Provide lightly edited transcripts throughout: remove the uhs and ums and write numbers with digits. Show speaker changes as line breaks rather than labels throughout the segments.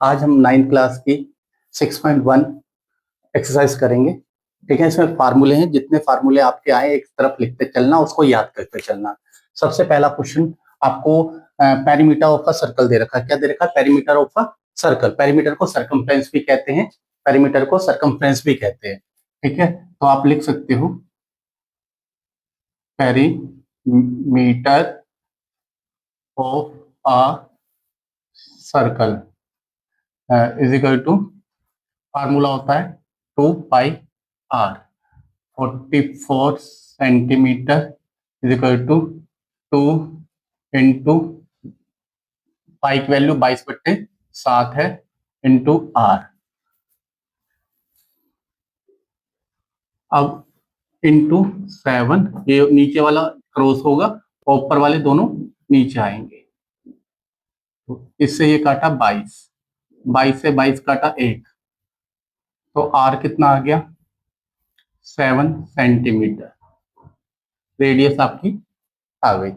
आज हम 9th class की 6.1 एक्सरसाइज करेंगे। ठीक है, इसमें फार्मूले हैं, जितने फार्मूले आपके आए एक तरफ लिखते चलना, उसको याद करते चलना। सबसे पहला क्वेश्चन आपको पेरीमीटर ऑफ अ सर्कल दे रखा है। क्या दे रखा है? Perimeter of a circle. Perimeter को सर्कमफ्रेंस भी कहते हैं, पेरीमीटर को सर्कमफ्रेंस भी कहते हैं। ठीक है, तो आप लिख सकते हो perimeter of a circle is equal to, formula होता है 2 pi r। 44 centimetre is equal to 2 into pi की वैल्यू 22/7 है, इंटू r। अब इंटू 7, ये नीचे वाला क्रॉस होगा और ऊपर वाले दोनों नीचे आएंगे। तो इससे ये काटा 22, 22 से 22 काटा 1, तो r कितना आ गया? 7 सेंटीमीटर। रेडियस आपकी आ गई।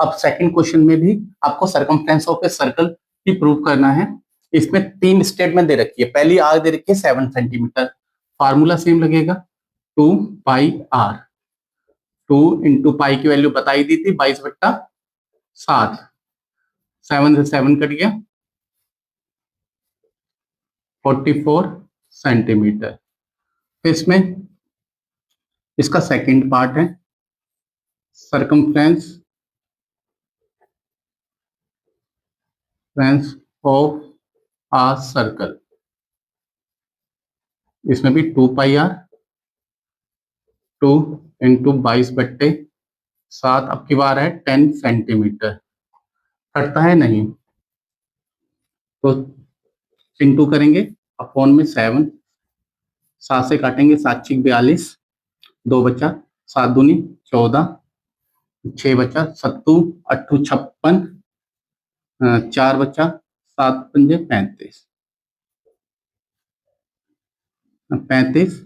अब सेकंड क्वेश्चन में भी आपको circumference of a circle he prove करना है। इसमें 3 स्टेटमेंट दे रखी है। पहली आर दे रखी है 7 सेंटीमीटर। फार्मूला सेम लगेगा, 2 पाई r। 2 इंटू पाई की वैल्यू बताई दी थी 22/7। 7 से 7 कट गया, 44 सेंटीमीटर। इसमें इसका सेकंड पार्ट है सर्कमफ्रेंस ऑफ आ सर्कल। इसमें भी 2 पाई r, 2 इंटू 22/7, अब की बार है 10 सेंटीमीटर। कटता है नहीं, तो इंटू करेंगे, अपॉन में 7, 7 से काटेंगे 7×42, 2 बचा, 7 दूनी 14, 6 बचा, 7 8 56, 4 बचा, 7 पंजे 35, 35,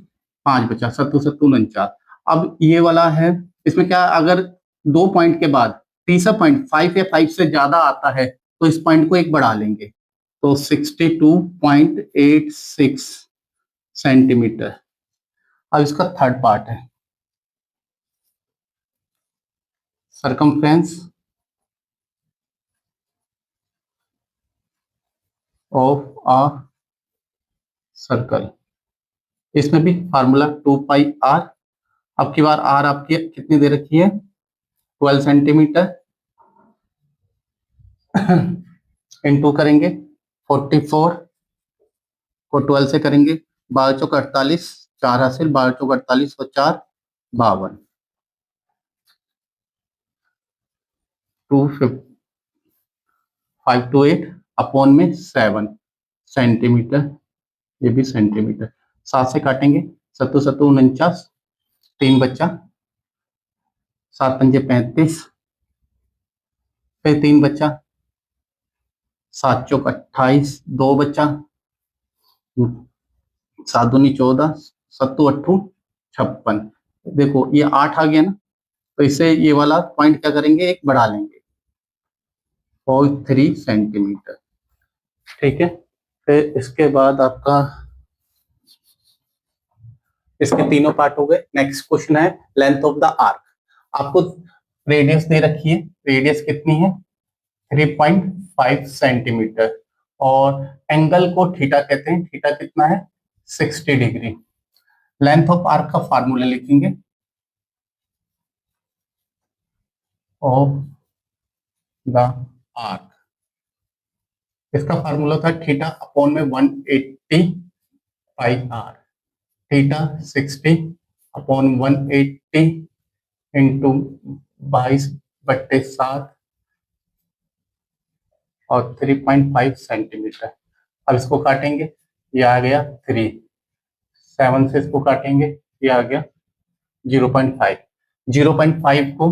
5 बचा, 7 7 49। अब ये वाला है, इसमें क्या, अगर 2 पॉइंट के बाद तीसरा पॉइंट 5 या 5 से ज्यादा आता है तो इस पॉइंट को एक बढ़ा लेंगे, तो 62.86 सेंटीमीटर। अब इसका थर्ड पार्ट है सर्कमफ्रेंस ऑफ अ सर्कल। इसमें भी फार्मूला 2 पाई r। अब की बार r आपकी कितनी दे रखी है? 12 सेंटीमीटर। इंटू करेंगे 44 को 12 से करेंगे, 12 चौक 48, 4 हासिल, 12 चौक 48 और 4 52, 528 अपॉन में 7 सेंटीमीटर। ये भी सेंटीमीटर। 7 से काटेंगे, 7 7 49, 3 बच्चा, 7 पंजे 35, फिर 3 बच्चा, 7 चौक 28, 2 बच्चा, 7 दूनी 14, 7 8 56। देखो ये 8 आ गया ना, तो इससे ये वाला पॉइंट क्या करेंगे, एक बढ़ा लेंगे, 3 सेंटीमीटर। ठीक है, फिर इसके बाद आपका इसके तीनों पार्ट हो गए। नेक्स्ट क्वेश्चन है लेंथ ऑफ द आर्क। आपको रेडियस दे रखी है, रेडियस कितनी है? 3.5 सेंटीमीटर। और एंगल को थीटा कहते हैं, थीटा कितना है? 60 डिग्री। लेंथ ऑफ आर्क का फार्मूला लिखेंगे, ऑफ द आर्क। इसका फार्मूला था थीटा अपॉन में 180 pi are. Theta 60 upon 180 into 22/7 और 3.5 सेंटीमीटर। अब इसको काटेंगे, ये आ गया 3। 7 से इसको काटेंगे, ये आ गया 0.5। 0.5 को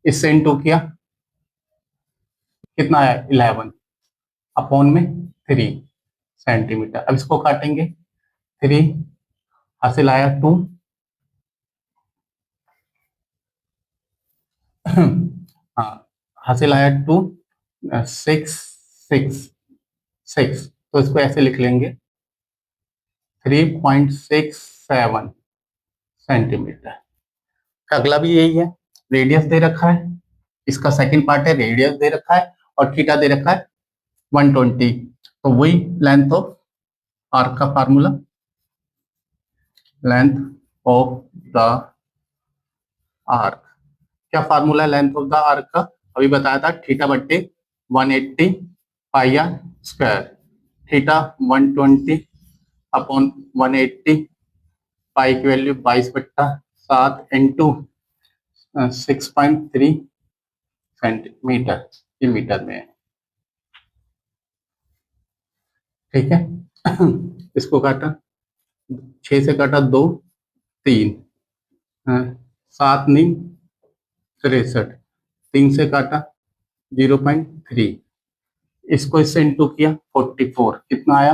इससे इंटू किया, कितना आया? 11 अपॉन में 3 सेंटीमीटर। अब इसको काटेंगे, 3 हासिल आया 2, हाँ हासिल आया 2, 6 6 6 तो इसको ऐसे लिख लेंगे 3.67 सेंटीमीटर। अगला भी यही है, रेडियस दे रखा है, इसका सेकंड पार्ट है, रेडियस दे रखा है और थीटा दे रखा है 120। तो वही लेंथ ऑफ आर्क का formula, length of the arc. क्या फार्मूला है लेंथ ऑफ द आर्क का? अभी बताया था, थीटा बट्टे 180 pi are square. Theta 120 upon 180, पाई की वैल्यू 22/7 इंटू 6.3 सेंटीमीटर, ये मीटर में है। ठीक है। इसको काटा, 6 से काटा 2, 3, 7 नहीं 63, 3 से काटा 0.3, इसको इससे इंटू किया 44, कितना आया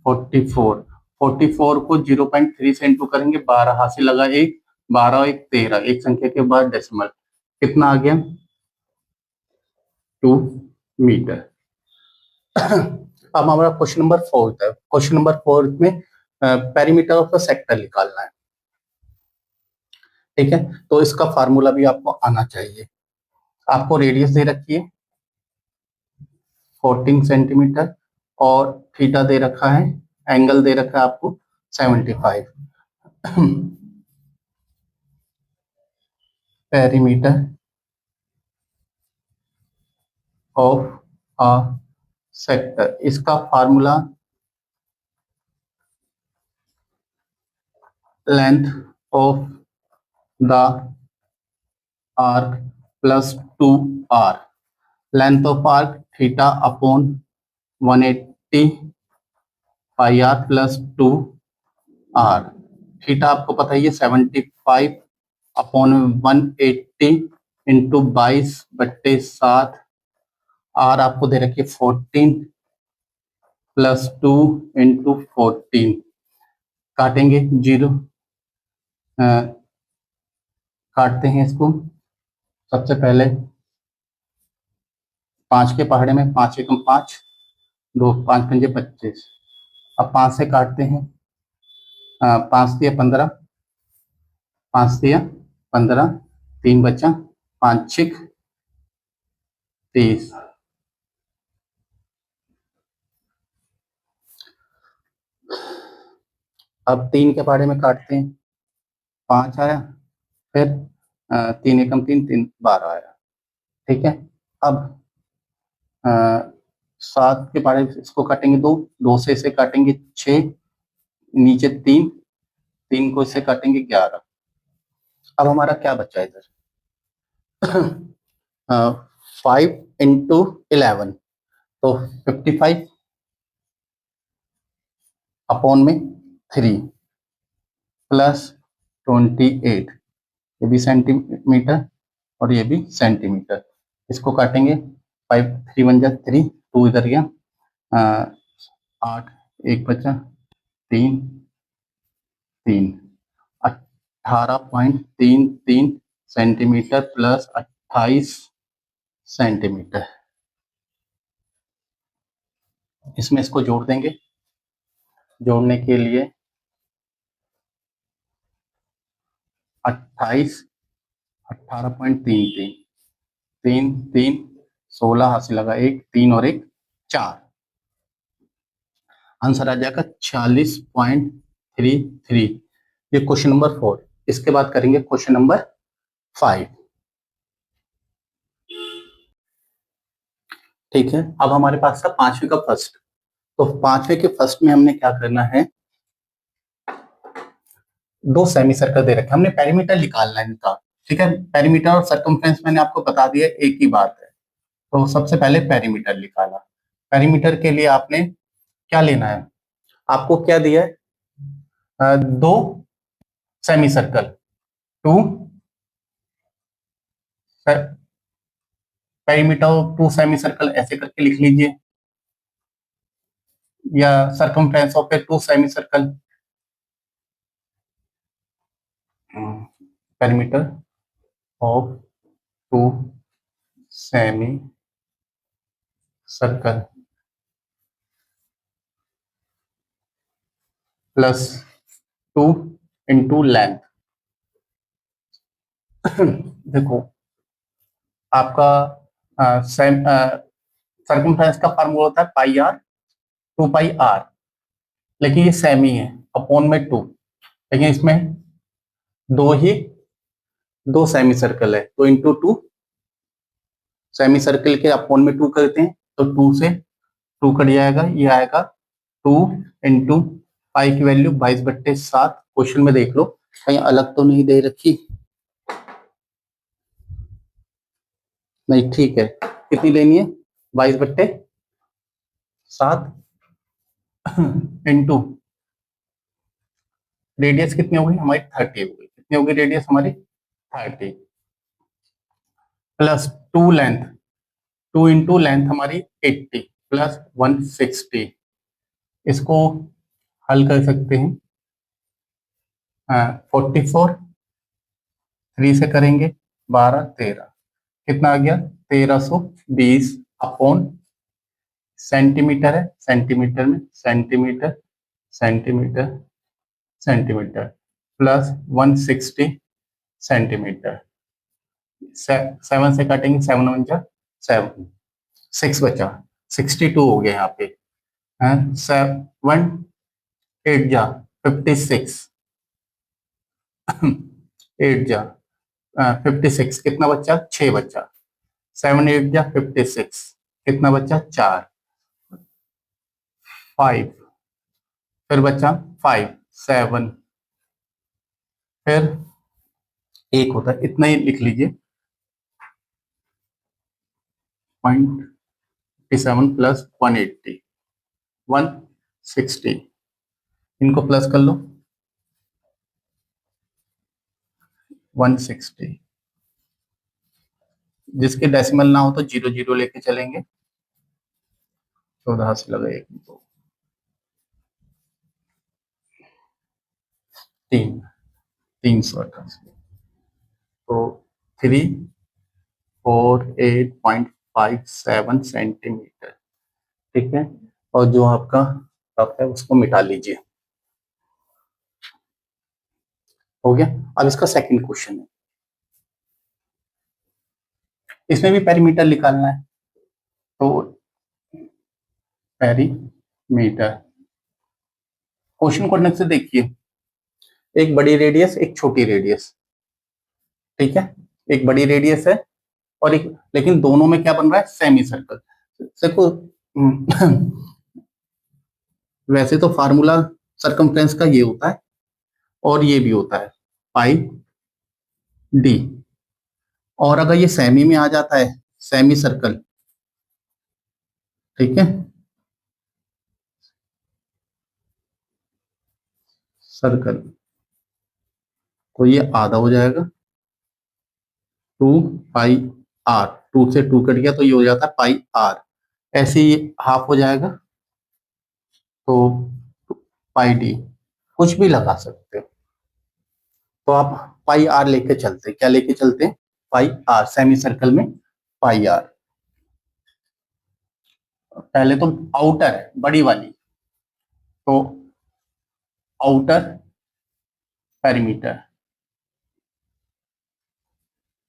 44। 44 को 0.3 से इंटू करेंगे, 12 हाथ से लगा एक, 12 एक 13, एक संख्या के बाद डेसिमल, कितना आ गया 2 मीटर। अब हमारा क्वेश्चन नंबर 4 है। क्वेश्चन नंबर 4 में पेरीमीटर ऑफ द सेक्टर निकालना है। ठीक है, तो इसका फार्मूला भी आपको आना चाहिए। आपको रेडियस दे रखी है 14 सेंटीमीटर और थीटा दे रखा है, एंगल दे रखा है आपको 75। पेरीमीटर ऑफ अ सेक्टर, इसका formula length of the arc plus 2r, length of arc theta upon 180 pi r plus 2r। Theta आपको पता ही है 75 अपॉन 180 इंटू 22/7, आर आपको दे रखी है 14 प्लस 2 इंटू 14, काटेंगे 0, काटते हैं इसको। सबसे पहले 5 के पहाड़े में 5 एकम 5, 2 5 पंजे 25। अब 5 से काटते हैं, 5 दिया 15, 5 दिया 15, 3 बचा, 5 6 30। अब 3 के पहाड़े में काटते हैं, 5 आया, फिर 3 एकम 3, 3 12 आया। ठीक है, अब 7 के पहाड़े इसको काटेंगे 2, 2 से इसे काटेंगे 6, नीचे 3, 3 को इससे काटेंगे 11। अब हमारा क्या बचा इधर 5 इंटू 11, तो 55 अपॉन में 3 प्लस 28, ये भी सेंटीमीटर और ये भी सेंटीमीटर। इसको काटेंगे, 5 3 1 जा 3, 2 इधर गया, 8 एक बचा, 3 3, 18.33 सेंटीमीटर प्लस 28 सेंटीमीटर। इसमें इसको जोड़ देंगे, जोड़ने के लिए 28, 18.33, 3 3 16 हाथ से लगा एक, 3 और 1 4, आंसर आ जाएगा 46.33। ये क्वेश्चन नंबर 4। इसके बाद करेंगे क्वेश्चन नंबर 5। ठीक है, अब हमारे पास था 5वीं का फर्स्ट। तो 5वें के फर्स्ट में हमने क्या करना है, 2 सेमी सर्कल दे रखे, हमने पेरीमीटर निकालना है इनका। ठीक है, पेरीमीटर और सर्कमफ्रेंस मैंने आपको बता दिया एक ही बात है। तो सबसे पहले पेरीमीटर निकाला। पेरीमीटर के लिए आपने क्या लेना है, आपको क्या दिया है, 2 semi circle, 2 perimeter of 2 semi circle ऐसे करके लिख लीजिए, या circumference of A 2 semi circle, perimeter of 2 semi circle. Plus 2 into length. देखो आपका सर्कमफ्रेंस का फार्मूला होता है पाई आर, 2 पाई आर, लेकिन ये सेमी है, अपॉन में 2, लेकिन इसमें दो सेमी सर्कल है, तो इंटू 2, सेमी सर्कल के अपॉन में 2 करते हैं तो 2 से 2 कट जाएगा, ये आएगा 2 इंटू पाई की वैल्यू 22/7। क्वेश्चन में देख लो कहीं अलग तो नहीं दे रखी, नहीं ठीक है। कितनी लेनी है? 22/7 इंटू रेडियस कितनी होगी हमारी 30 होगी, कितनी होगी रेडियस हमारी 30, प्लस 2 लेंथ, 2 इंटू लेंथ हमारी 80 प्लस 160। इसको हल कर सकते हैं, 44, 3 से करेंगे 12 13, कितना आ गया 1320 अपॉन, सेंटीमीटर है, सेंटीमीटर में centimetre centimetre centimetre plus 160 centimetre. 7 से काटेंगे, 7 1 जा 7, 6 बचा, 62 हो गया यहाँ पे, 7 8 जा 56, 8 जा 56, कितना बच्चा 6 बच्चा, 7 8 जा 56, कितना बच्चा 4, 5, फिर बचा 5 7, फिर एक होता है, इतना ही लिख लीजिए, 0.57 प्लस 180 160, इनको प्लस कर लो 160, जिसके डेसिमल ना हो तो 0 0 लेके चलेंगे, 14 से लगा 1 2 3 388, तो 348.57 सेंटीमीटर, ठीक है। और जो आपका कप है उसको मिटा लीजिए, हो गया। अब इसका सेकंड क्वेश्चन है, इसमें भी पेरीमीटर निकालना है, तो पेरीमीटर क्वेश्चन को से देखिए, एक बड़ी रेडियस एक छोटी रेडियस, ठीक है, एक बड़ी रेडियस है और एक, लेकिन दोनों में क्या बन रहा है सेमी सर्कल। देखो वैसे तो फार्मूला सर्कमफ्रेंस का ये होता है और ये भी होता है पाई डी, और अगर ये सेमी में आ जाता है, सेमी सर्कल, ठीक है, सर्कल, तो ये आधा हो जाएगा 2 पाई आर, 2 से 2 कट गया तो ये हो जाता है पाई आर, ऐसे ही हाफ हो जाएगा तो पाई डी, कुछ भी लगा सकते हो। तो आप पाई आर लेके चलते, क्या लेके चलते हैं पाई आर, सेमी सर्कल में पाई आर। पहले तो आउटर है बड़ी वाली, तो outer perimeter,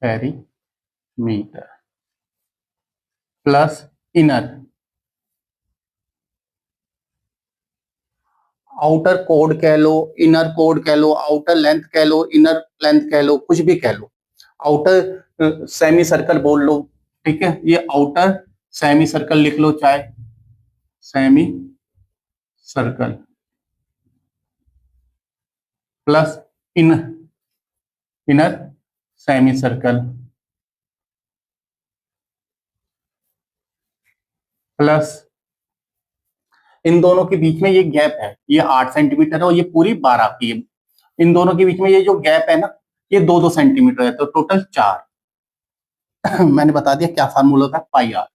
perimeter plus inner, outer code कह लो, इनर कोड कह लो, आउटर लेंथ कह लो, इनर लेंथ कह लो, कुछ भी कह लो, आउटर सेमी सर्कल बोल लो, ठीक है। ये आउटर सेमी सर्कल लिख लो, चाहे semi circle plus in inner semi circle plus इन दोनों के बीच में ये गैप है, ये 8 सेंटीमीटर है और ये पूरी 12 की है, इन दोनों के बीच में ये जो गैप है ना, ये 2 2 सेंटीमीटर है, तो टोटल 4। मैंने बता दिया क्या फार्मूला होता है पाई आर,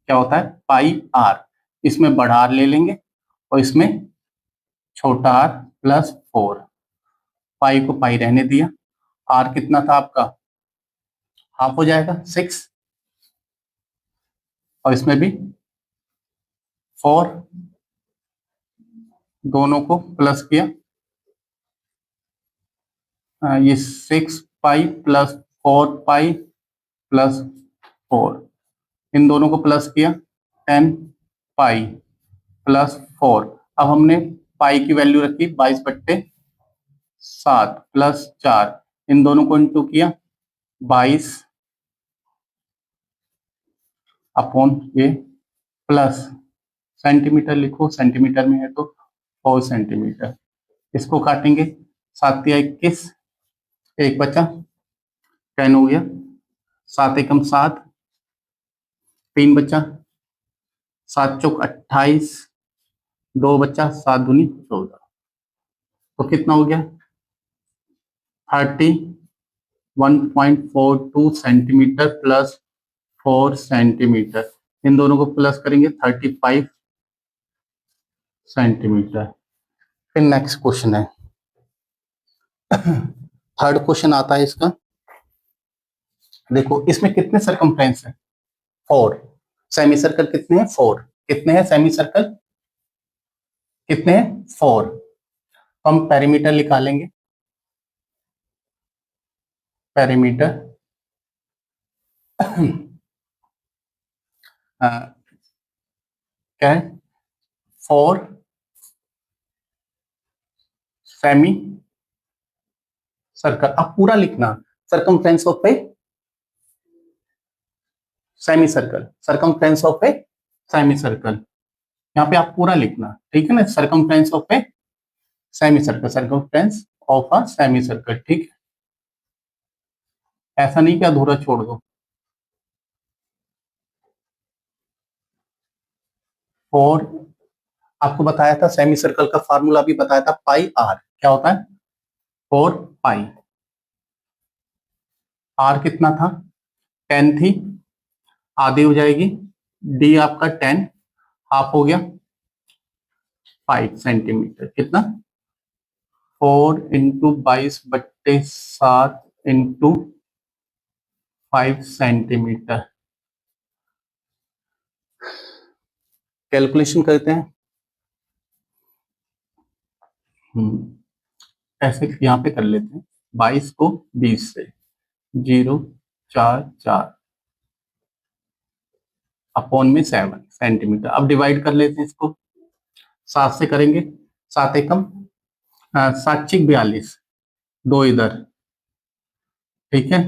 क्या होता है पाई आर, इसमें बड़ा आर ले लेंगे और इसमें छोटा आर प्लस 4, पाई को पाई रहने दिया, आर कितना था आपका हाफ हो जाएगा 6, और इसमें भी 4 दोनों को प्लस किया, ये 6 पाई प्लस 4 पाई प्लस 4, इन दोनों को प्लस किया, 10 पाई प्लस 4। अब हमने पाई की वैल्यू रखी 22/7 प्लस 4, इन दोनों को इंटू किया, 22 अपॉन ये प्लस सेंटीमीटर लिखो, सेंटीमीटर में है तो 4 सेंटीमीटर। इसको काटेंगे, 7 या 21, एक बचा, 10 हो गया, 7 एकम 7, 3 बचा, 7 चौक 28, 2 बचा, 7 दूनी 14, तो कितना हो गया 31.42 सेंटीमीटर प्लस 4 सेंटीमीटर, इन दोनों को प्लस करेंगे 35 सेंटीमीटर। फिर नेक्स्ट क्वेश्चन है, थर्ड क्वेश्चन आता है इसका। देखो इसमें कितने सरकमफ्रेंस है, 4, सेमी सर्कल कितने हैं 4, कितने हैं सेमी सर्कल, कितने हैं 4, तो हम पेरीमीटर निकालेंगे, पेरीमीटर क्या है 4 सेमी सर्कल। अब पूरा लिखना, circumference of a semi circle, circumference of a semi circle, यहाँ पे आप पूरा लिखना, ठीक है ना, circumference of a semi circle, circumference of a semi circle, ठीक है, ऐसा नहीं कि अधूरा छोड़ दो। और आपको बताया था सेमी सर्कल का फार्मूला भी बताया था, पाई आर, क्या होता है 4 पाई, आर कितना था 10 थी, आधी हो जाएगी, डी आपका 10, हाफ हो गया 5 सेंटीमीटर, कितना 4 इंटू 22/7 इंटू 5 सेंटीमीटर। कैलकुलेशन करते हैं, ऐसे यहाँ पे कर लेते हैं, 22 को 20 से 0.44 अपॉन में 7 सेंटीमीटर। अब डिवाइड कर लेते हैं इसको, 7 से करेंगे, 7 एकम 7 छिक 42, 2 इधर, ठीक है,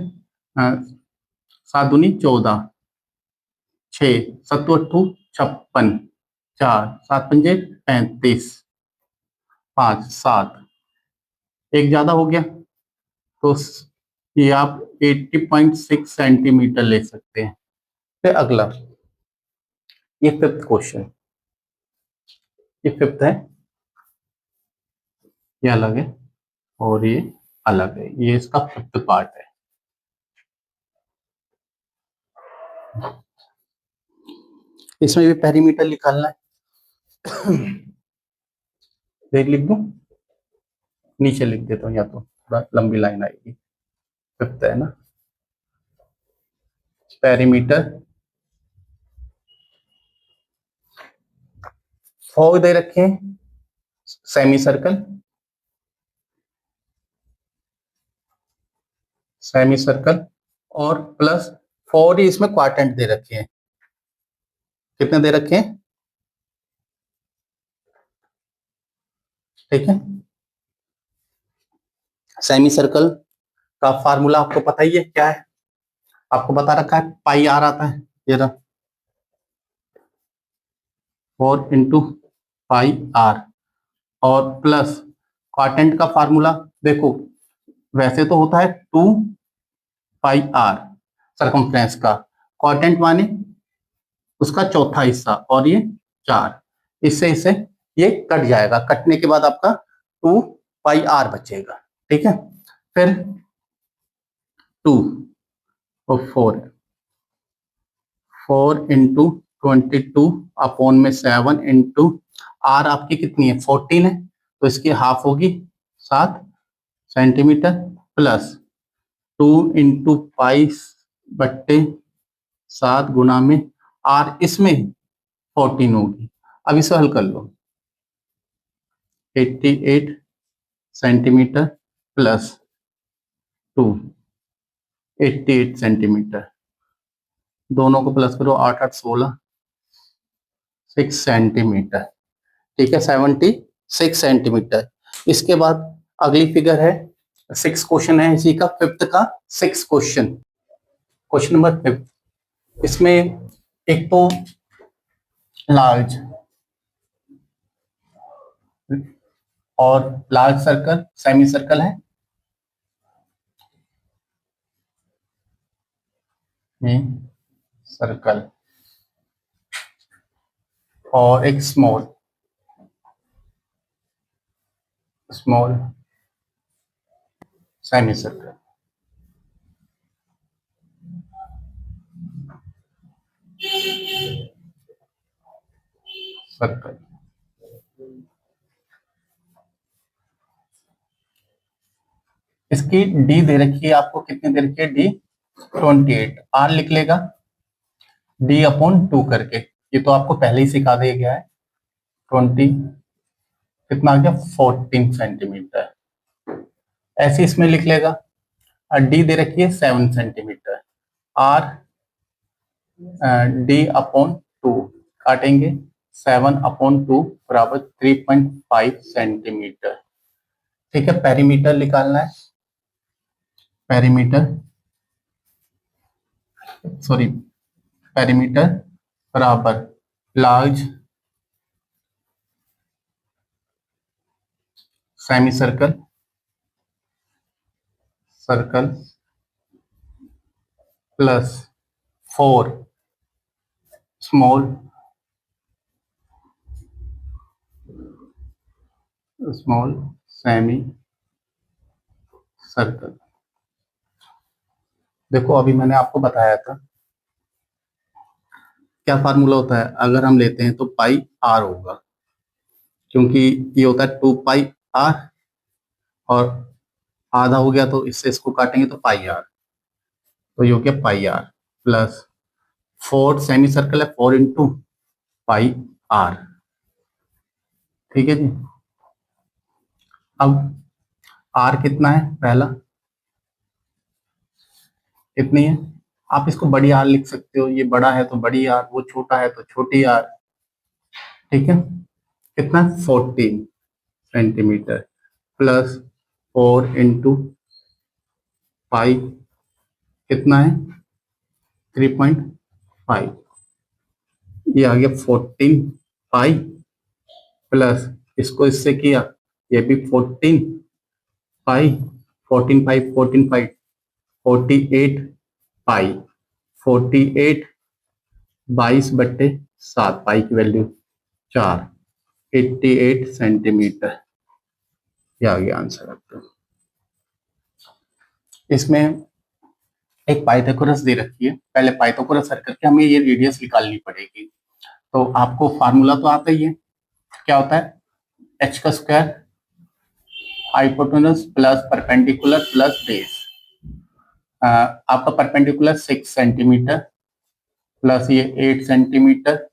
7 दूनी 14, 6 7 8 56, 4 7 पंजे 35, 5 7, एक ज्यादा हो गया, तो ये आप 80.6 सेंटीमीटर ले सकते हैं। फिर अगला, ये फिफ्थ क्वेश्चन, ये फिफ्थ है, ये अलग है और ये अलग है, ये इसका फिफ्थ पार्ट है। इसमें भी पेरीमीटर निकालना है, देख लिख दूं, नीचे लिख देता हूँ, या तो थोड़ा लंबी लाइन आएगी, फिफ्थ है ना, पेरीमीटर 4 दे रखे हैं सेमी सर्कल, सेमी सर्कल और प्लस 4 ही इसमें क्वाड्रेंट दे रखे हैं, कितने दे रखे हैं, ठीक है, सेमी सर्कल का फार्मूला आपको पता ही है क्या है, आपको बता रखा है, पाई आर आता है, ये रहा 4 इंटू पाई आर, और प्लस क्वाड्रेंट का फार्मूला देखो, वैसे तो होता है 2 पाई आर सरकमफ्रेंस का, क्वाड्रेंट माने उसका चौथा हिस्सा, और ये 4, इससे इससे ये कट जाएगा, कटने के बाद आपका 2 पाई आर बचेगा, ठीक है, फिर 2 और 4 इंटू 22 अपॉन में 7 इंटू आर आपकी कितनी है 14 है, तो इसकी हाफ होगी 7 सेंटीमीटर, प्लस 2 इंटू 5/7 गुना में आर इसमें 14 होगी। अब इसे हल कर लो, 88 सेंटीमीटर प्लस 2 88 सेंटीमीटर, दोनों को प्लस करो, 8 8 16 6 सेंटीमीटर। ठीक है, 76 सेंटीमीटर। इसके बाद अगली फिगर है, 6 क्वेश्चन है इसी का, 5th का 6 क्वेश्चन, क्वेश्चन नंबर 5। इसमें एक तो लार्ज और लार्ज सर्कल, सेमी सर्कल है, सर्कल, और एक स्मॉल सेमी सर्कल। सर्कल इसकी डी दे रखी है आपको, कितनी दे रखी है, डी 28, आर लिख लेगा डी अपॉन 2 करके, ये तो आपको पहले ही सिखा दिया गया है। 20 कितना आ गया, 14 सेंटीमीटर। ऐसे इसमें लिख लेगा, और डी दे रखी है 7 सेंटीमीटर, आर डी अपॉन 2 काटेंगे, 7 अपॉन 2 बराबर 3.5 सेंटीमीटर। ठीक है, पेरीमीटर निकालना है, पेरीमीटर बराबर large semi circle plus 4 small semi circle. देखो अभी मैंने आपको बताया था क्या फार्मूला होता है, अगर हम लेते हैं तो पाई आर होगा, क्योंकि ये होता है 2 पाई आर, और आधा हो गया तो इससे इसको काटेंगे तो पाई आर, तो ये हो गया pi r plus 4 semi circle है, 4 इंटू पाई आर। ठीक है जी, अब आर कितना है, पहला कितनी है, आप इसको बड़ी आर लिख सकते हो, ये बड़ा है तो बड़ी आर, वो छोटा है तो छोटी आर। ठीक है, कितना, 14 सेंटीमीटर प्लस 4 इंटू पाई कितना है, 3.5, ये आ गया 14 पाई प्लस इसको इससे किया, ये भी 14 पाई, 14 पाई 14 पाई 48 पाई, 48 22/7, पाई की वैल्यू 4, 88 सेंटीमीटर। ये आ गया आंसर आपका। इसमें एक पाइथागोरस दे रखी है, पहले पाइथागोरस सर्कल के हमें ये रेडियस निकालनी पड़ेगी, तो आपको फार्मूला तो आता ही है, क्या होता है, एच का square hypotenuse plus perpendicular plus base. आपका परपेंडिकुलर 6 सेंटीमीटर प्लस ये 8 सेंटीमीटर,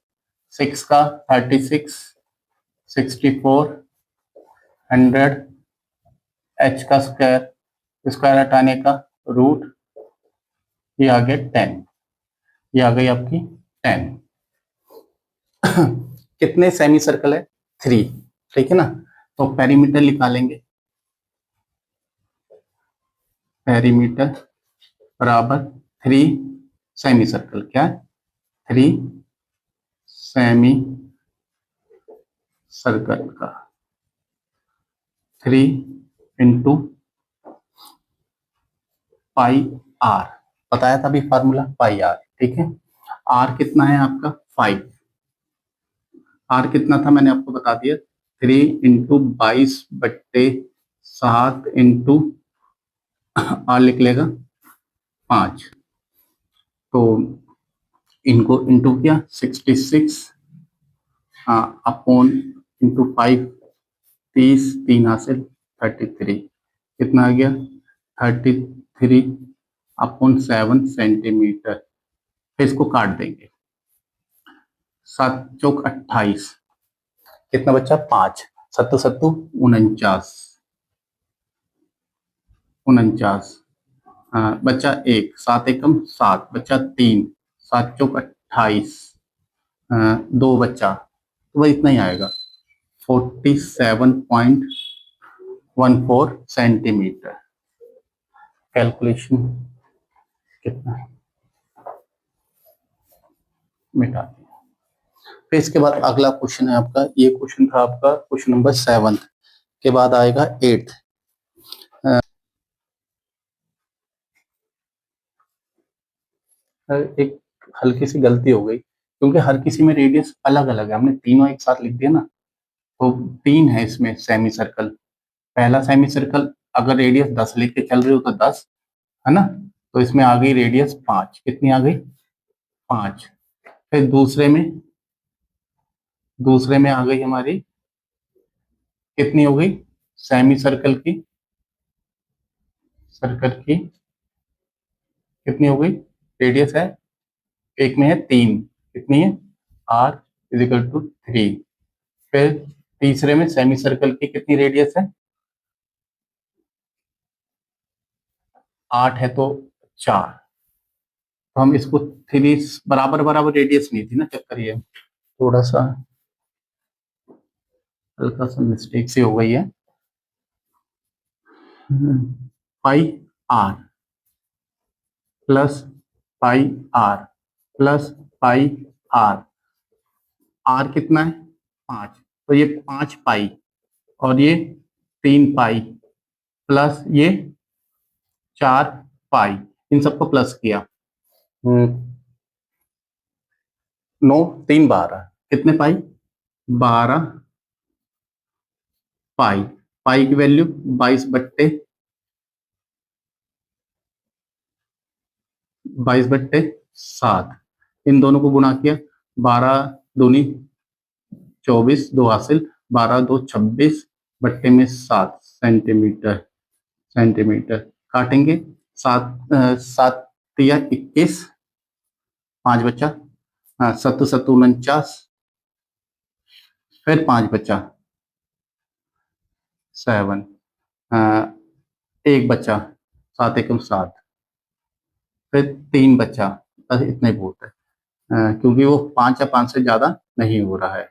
6 का 36, 64, 100, एच का स्क्वायर हटाने का रूट, ये आ गया 10, ये आ गई आपकी 10। कितने सेमी सर्कल है, 3। ठीक है ना, तो पेरीमीटर निकालेंगे, पेरीमीटर बराबर 3 सेमी सर्कल, क्या 3 सेमी सर्कल का 3 इंटू पाई आर, बताया था अभी फार्मूला पाई आर। ठीक है, आर कितना है आपका 5, आर कितना था मैंने आपको बता दिया, 3 इंटू 22/7 इंटू आर लिख लेगा 5, तो इनको इंटू किया 66 अपॉन इंटू 5, 30, 3 हासिल 33, कितना आ गया 33 अपॉन 7 सेंटीमीटर। फिर इसको काट देंगे, 7 चौक 28, कितना बचा 5, सत्तू सत्तू 49, 49। हाँ, बच्चा 1, 7 एकम 7, बच्चा 3, 7 चौक 28, 2 बच्चा, तो वह इतना ही आएगा 47.14 सेंटीमीटर। कैलकुलेशन कितना है, मिटा दिया। फिर इसके बाद अगला क्वेश्चन है आपका, ये क्वेश्चन था आपका क्वेश्चन नंबर 7 के बाद आएगा 8। एक हल्की सी गलती हो गई, क्योंकि हर किसी में रेडियस अलग अलग है, हमने तीनों एक साथ लिख दिया ना। तो 3 है इसमें सेमी सर्कल। पहला सेमी सर्कल अगर रेडियस 10 लेके चल रहे हो तो 10 है ना, तो इसमें आ गई रेडियस 5। कितनी आ गई? 5। फिर दूसरे में आ गई हमारी, कितनी हो गई? सेमी सर्कल की कितनी हो गई? रेडियस है, एक में है 3, कितनी है? r is equal to 3। फिर तीसरे में सेमी सर्कल की कितनी रेडियस है? 8 है तो 4। तो हम इसको 3 बराबर बराबर रेडियस नहीं थी ना, चक्कर ये थोड़ा सा हल्का सा मिस्टेक से हो गई है। Pi r plus pi r plus pi r, r कितना है? 5, तो ये 5 पाई और ये 3 पाई प्लस ये 4 पाई, इन सबको प्लस किया। 9 3 12, कितने पाई? 12 पाई। पाई की वैल्यू 22/7। इन दोनों को गुणा किया, 12 दूनी 24, 2 हासिल, 12 2 26 बट्टे में 7 सेंटीमीटर। सेंटीमीटर काटेंगे, 7 तिया 21, 5 बचा, हाँ, 7 7 49, फिर 5 बचा 7, एक बचा 7 एकम 7, फिर 3 बचा, बस इतना ही बहुत है, क्योंकि वो 5 या 5 से ज्यादा नहीं हो रहा है।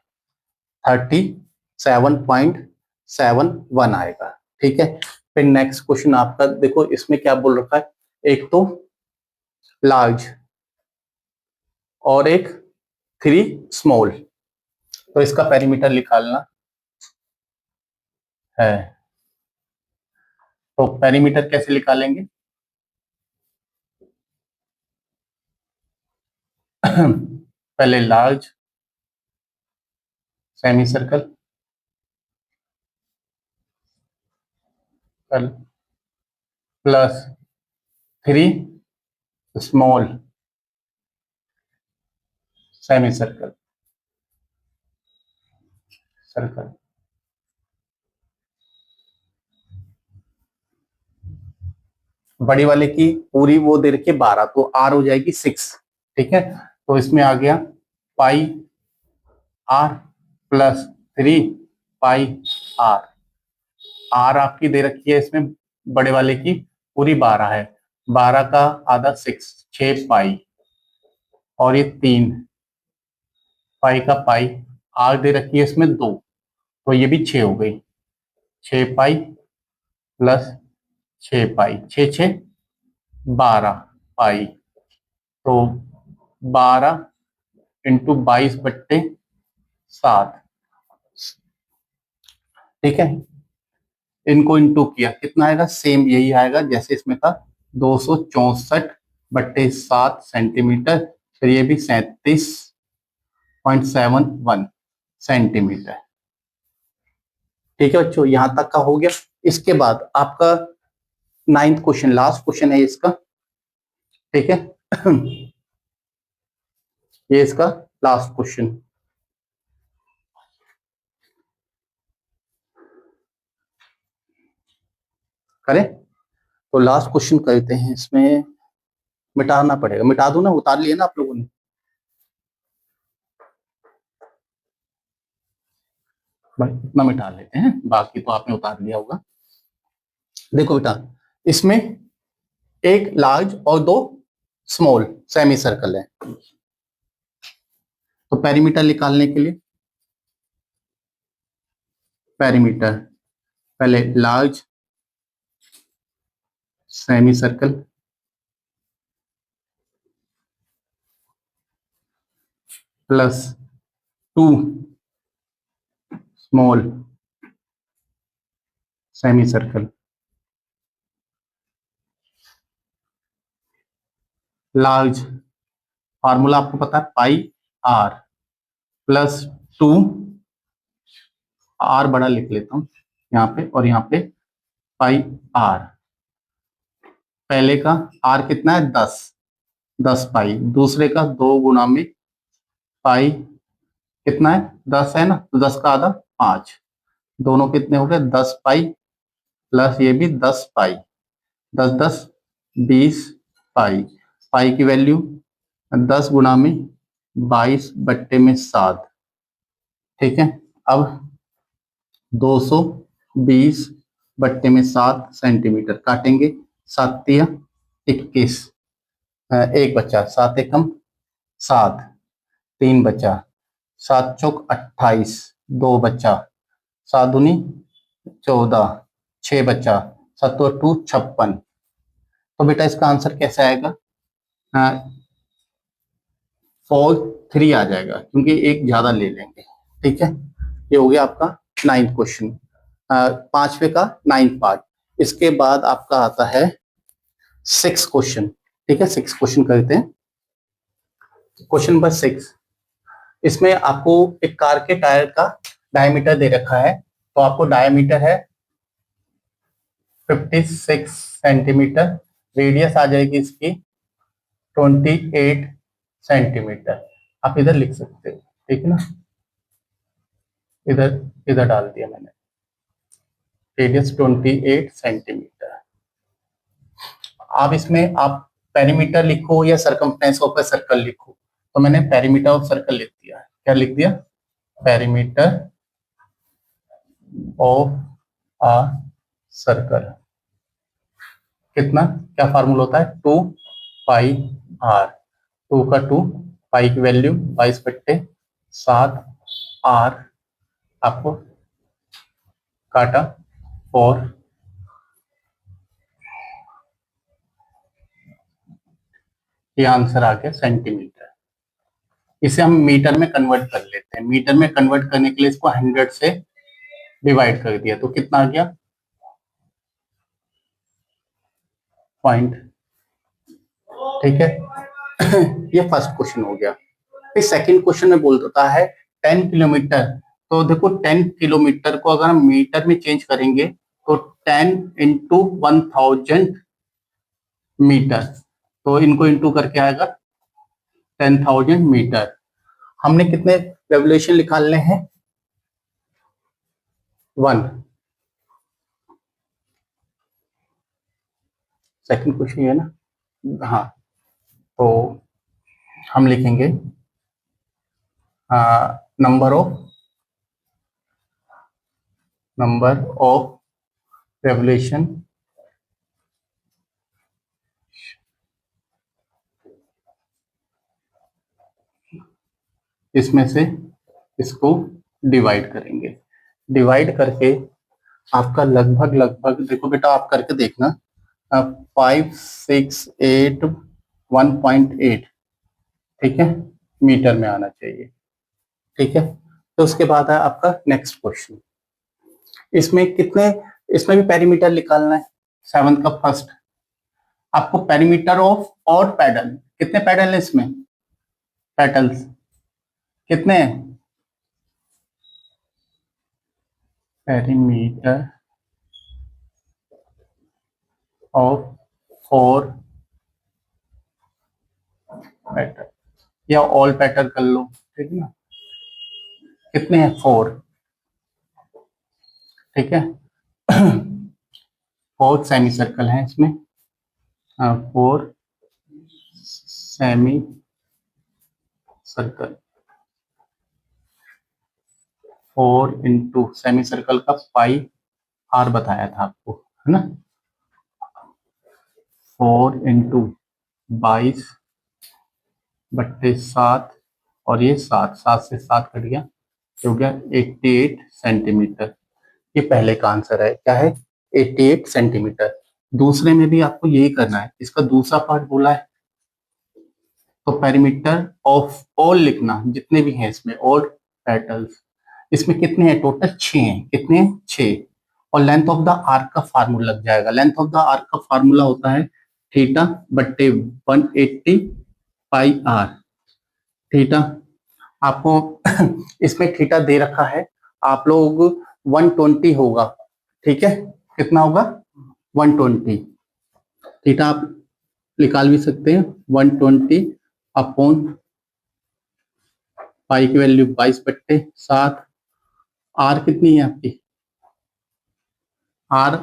37.71 आएगा। ठीक है। फिर नेक्स्ट क्वेश्चन आपका देखो, इसमें क्या बोल रखा है, एक तो लार्ज और एक 3 स्मॉल, तो इसका पेरीमीटर निकालना है। तो पेरीमीटर कैसे निकालेंगे? पहले large semi circle plus 3 small semi circle. बड़ी वाले की पूरी वो दे रखी है 12, तो आर हो जाएगी 6। ठीक है, तो इसमें आ गया pi r plus 3 pi r. R आपकी दे रखी है इसमें बड़े वाले की पूरी 12 है, 12 का आधा 6 पाई, और ये 3 पाई का पाई, आर दे रखी है इसमें 2, तो ये भी 6 हो गई, 6 पाई प्लस 6 पाई, 6 6 12 पाई, तो 12 इंटू 22/7। ठीक है, इनको इंटू किया, कितना आएगा? सेम यही आएगा जैसे इसमें था, 264/7 सेंटीमीटर। फिर ये भी 37.71 सेंटीमीटर। ठीक है बच्चों, यहां तक का हो गया। इसके बाद आपका 9th क्वेश्चन, लास्ट क्वेश्चन है इसका। ठीक है, ये इसका लास्ट क्वेश्चन करें। तो लास्ट क्वेश्चन करते हैं, इसमें मिटाना पड़ेगा, मिटा दो ना, उतार लिया ना आप लोगों ने। भाई इतना मिटा लेते हैं, बाकी तो आपने उतार लिया होगा। देखो बेटा, इसमें एक लार्ज और दो स्मॉल सेमी सर्कल है। तो पेरीमीटर निकालने के लिए, पेरीमीटर पहले large semi circle plus 2 small semi circle, large formula आपको पता है पाई आर प्लस 2, आर बड़ा लिख लेता हूं यहाँ पे और यहाँ पे पाई आर। पहले का आर कितना है 10, 10 पाई, दूसरे का 2 गुना में पाई कितना है 10 है ना, तो 10 का आधा 5, दोनों कितने हो गए 10 पाई प्लस ये भी 10 पाई, 10 10 20 पाई, पाई की वैल्यू 10 गुना में 22 बट्टे में 7, ठीक है। अब 220 बट्टे में 7 सेंटीमीटर काटेंगे, 7 तिया 21, एक बचा, 7 एकम 7, 3 बचा, 7 चौक 28, 2 बचा, 7 दूनी 14, 6 बचा, 7 और 2 56। तो बेटा इसका आंसर कैसे आएगा, 4 3 आ जाएगा क्योंकि एक ज्यादा ले लेंगे, ठीक है। ये हो गया आपका 9th क्वेश्चन, 5वें का 9th पार्ट। इसके बाद आपका आता है 6th क्वेश्चन, ठीक है। 6th क्वेश्चन करते हैं। क्वेश्चन नंबर 6, इसमें आपको एक कार के टायर का डायमीटर दे रखा है, तो आपको डायमीटर है 56 सेंटीमीटर, रेडियस आ जाएगी इसकी 28 सेंटीमीटर। आप इधर लिख सकते हो, ठीक है ना, इधर इधर डाल दिया मैंने, रेडियस 28 सेंटीमीटर। आप इसमें आप पेरीमीटर लिखो या सरकमफ्रेंस ऑफ ए सर्कल लिखो, तो मैंने पेरीमीटर ऑफ सर्कल लिख दिया है। क्या लिख दिया, पेरीमीटर ऑफ अ सर्कल। कितना, क्या फार्मूला होता है 2 पाई आर, 2 का 2, पाई की वैल्यू 22 बट्टे 7, आर आपको काटा 4, ये आंसर आ गया सेंटीमीटर। इसे हम मीटर में कन्वर्ट कर लेते हैं। मीटर में कन्वर्ट करने के लिए इसको 100 से डिवाइड कर दिया तो कितना आ गया, पॉइंट, ठीक है। ये फर्स्ट क्वेश्चन हो गया। फिर सेकंड क्वेश्चन में बोलता है 10 किलोमीटर। तो देखो 10 किलोमीटर को अगर हम मीटर में चेंज करेंगे तो 10 इंटू 1000 मीटर, तो इनको इंटू करके आएगा 10,000 मीटर। हमने कितने रेवोल्यूशन निकालने हैं, 1। सेकंड क्वेश्चन है ना, हाँ। तो हम लिखेंगे नंबर ऑफ रेवोल्यूशन इसमें से इसको डिवाइड करेंगे, डिवाइड करके आपका लगभग लगभग देखो बेटा आप करके देखना, 568 ठीक है, मीटर में आना चाहिए, ठीक है। तो उसके बाद है आपका नेक्स्ट क्वेश्चन। इसमें कितने, इसमें भी पेरीमीटर निकालना है। 7th का फर्स्ट, आपको पेरीमीटर ऑफ और पैडल, कितने पैडल है इसमें, पेटल्स कितने हैं, पेरीमीटर ऑफ 4 पेटल, या ऑल पेटल कर लो, ठीक है ना। कितने हैं 4, ठीक है। 4 सेमी सर्कल है इसमें, 4 semi circle, 4 into semi circle का पाई आर बताया था आपको, है ना। 4 इंटू 22/7 और ये 7, 7 से 7 कट गया, हो गया 88 सेंटीमीटर। ये पहले का आंसर है, क्या है, 88 सेंटीमीटर। दूसरे में भी आपको यही करना है, इसका दूसरा पार्ट बोला है तो पेरीमीटर ऑफ ऑल लिखना, जितने भी हैं इसमें ऑल पेटल्स। इसमें कितने हैं टोटल, 6 हैं। कितने हैं, 6। और लेंथ ऑफ द आर्क का फार्मूला लग जाएगा। लेंथ ऑफ द आर्क का फार्मूला होता है थीटा बट्टे 180 पाई आर। थीटा आपको इसमें थीटा दे रखा है, आप लोग 120 होगा, ठीक है, कितना होगा 120। थीटा आप निकाल भी सकते हैं, 120 अपॉन पाई की वैल्यू 22/7। आर कितनी है आपकी, आर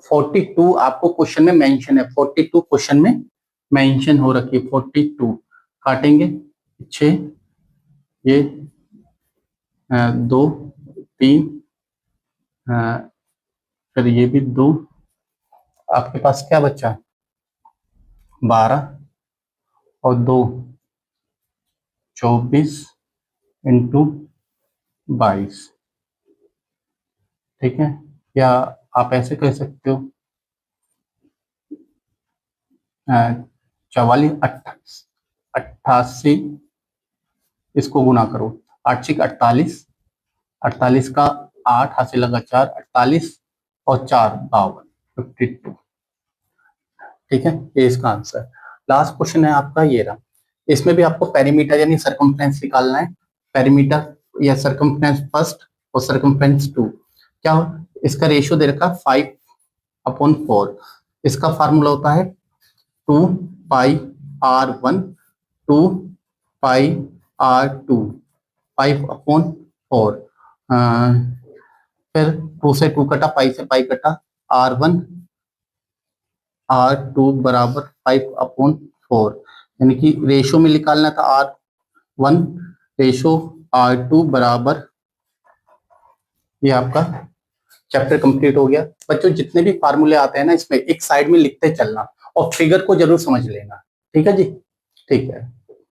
42 आपको क्वेश्चन में मेंशन है, 42 क्वेश्चन में मेंशन हो रखी है 42। काटेंगे 6, ये 2 3, फिर ये भी 2, आपके पास क्या बचा, 12 और 2 24 इंटू 22, ठीक है। या आप ऐसे कह सकते हो 44 88, इसको गुना करो, 8 6 48, 48 का 8 हासिल लगा 4, 48 और 4 52, 52, ठीक है। ये इसका आंसर। लास्ट क्वेश्चन है आपका ये रहा। इसमें भी आपको पेरीमीटर यानी सरकमफ्रेंस निकालना है। पेरीमीटर या सरकमफ्रेंस फर्स्ट और सरकमफ्रेंस 2, क्या हो, इसका रेशियो दे रखा 5/4। इसका फार्मूला होता है 2 पाई R1 2 पाई R2 5/4। फिर 2 से 2 कटा, पाई से पाई कटा, R1 R2 बराबर 5/4, यानी कि रेशो में निकालना था R1 रेशो R2 बराबर, ये आपका चैप्टर कंप्लीट हो गया। बच्चों जितने भी फार्मूले आते हैं ना, इसमें एक साइड में लिखते चलना और फिगर को जरूर समझ लेना, ठीक है जी, ठीक है।